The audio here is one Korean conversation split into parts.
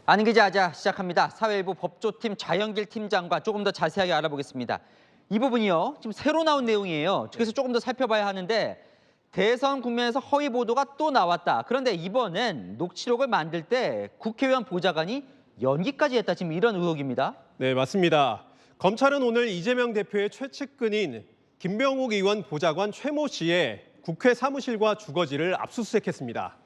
아는 기자하자 시작합니다. 사회일보 법조팀 좌영길 팀장과 조금 더 자세하게 알아보겠습니다. 이 부분이요, 지금 새로 나온 내용이에요. 그래서 조금 더 살펴봐야 하는데 대선 국면에서 허위 보도가 또 나왔다. 그런데 이번엔 녹취록을 만들 때 국회의원 보좌관이 연기까지 했다. 지금 이런 의혹입니다. 네, 맞습니다. 검찰은 오늘 이재명 대표의 최측근인 김병욱 의원 보좌관 최모 씨의 국회 사무실과 주거지를 압수수색했습니다.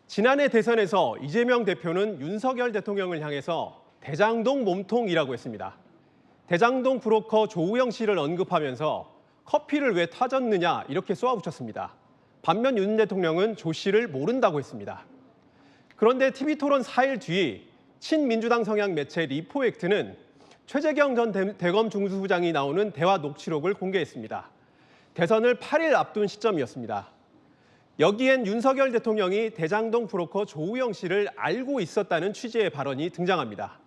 지난해 대선에서 이재명 대표는 윤석열 대통령을 향해서 대장동 몸통이라고 했습니다. 대장동 브로커 조우영 씨를 언급하면서 커피를 왜 타줬느냐 이렇게 쏘아붙였습니다. 반면 윤 대통령은 조 씨를 모른다고 했습니다. 그런데 TV토론 4일 뒤 친민주당 성향 매체 리포액트는 최재경 전 대검 중수부장이 나오는 대화 녹취록을 공개했습니다. 대선을 8일 앞둔 시점이었습니다. 여기엔 윤석열 대통령이 대장동 브로커 조우영 씨를 알고 있었다는 취지의 발언이 등장합니다.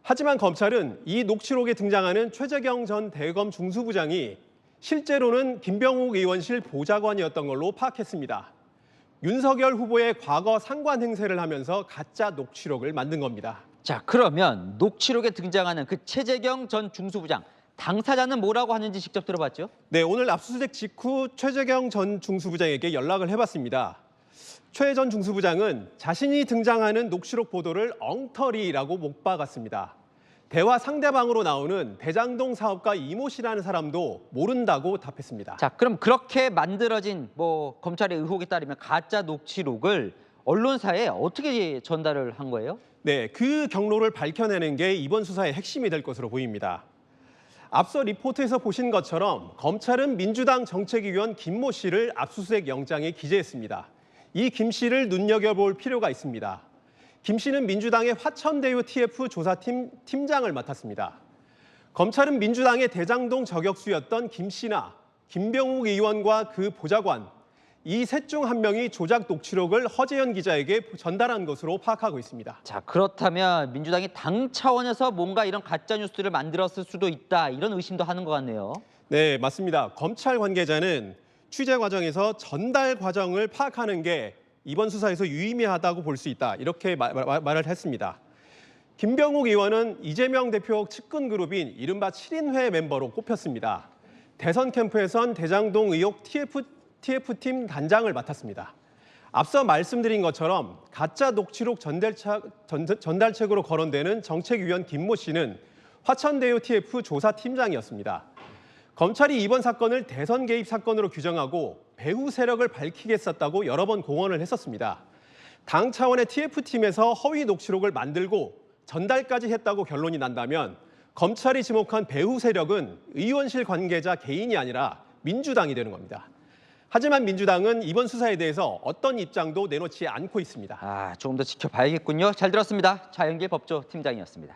하지만 검찰은 이 녹취록에 등장하는 최재경 전 대검 중수부장이 실제로는 김병욱 의원실 보좌관이었던 걸로 파악했습니다. 윤석열 후보의 과거 상관 행세를 하면서 가짜 녹취록을 만든 겁니다. 자, 그러면 녹취록에 등장하는 그 최재경 전 중수부장, 당사자는 뭐라고 하는지 직접 들어봤죠? 네, 오늘 압수수색 직후 최재경 전 중수부장에게 연락을 해봤습니다. 최 전 중수부장은 자신이 등장하는 녹취록 보도를 엉터리라고 못 박았습니다. 대화 상대방으로 나오는 대장동 사업가 이모 씨라는 사람도 모른다고 답했습니다. 자, 그럼 그렇게 만들어진 검찰의 의혹에 따르면 가짜 녹취록을 언론사에 어떻게 전달을 한 거예요? 네, 그 경로를 밝혀내는 게 이번 수사의 핵심이 될 것으로 보입니다. 앞서 리포트에서 보신 것처럼 검찰은 민주당 정책위원 김모 씨를 압수수색 영장에 기재했습니다. 이 김 씨를 눈여겨볼 필요가 있습니다. 김 씨는 민주당의 화천대유 TF 조사팀 팀장을 맡았습니다. 검찰은 민주당의 대장동 저격수였던 김 씨나 김병욱 의원과 그 보좌관, 이 셋 중 한 명이 조작 녹취록을 허재현 기자에게 전달한 것으로 파악하고 있습니다. 자, 그렇다면 민주당이 당 차원에서 뭔가 이런 가짜 뉴스를 만들었을 수도 있다, 이런 의심도 하는 것 같네요. 네, 맞습니다. 검찰 관계자는 취재 과정에서 전달 과정을 파악하는 게 이번 수사에서 유의미하다고 볼 수 있다, 이렇게 말을 했습니다. 김병욱 의원은 이재명 대표 측근 그룹인 이른바 7인회 멤버로 꼽혔습니다. 대선 캠프에선 대장동 의혹 TF팀 단장을 맡았습니다. 앞서 말씀드린 것처럼 가짜 녹취록 전달책으로 거론되는 정책위원 김모 씨는 화천대유 TF 조사팀장이었습니다. 검찰이 이번 사건을 대선 개입 사건으로 규정하고 배후 세력을 밝히겠었다고 여러 번 공언을 했었습니다. 당 차원의 TF팀에서 허위 녹취록을 만들고 전달까지 했다고 결론이 난다면 검찰이 지목한 배후 세력은 의원실 관계자 개인이 아니라 민주당이 되는 겁니다. 하지만 민주당은 이번 수사에 대해서 어떤 입장도 내놓지 않고 있습니다. 조금 더 지켜봐야겠군요. 잘 들었습니다. 좌영길 법조팀장이었습니다.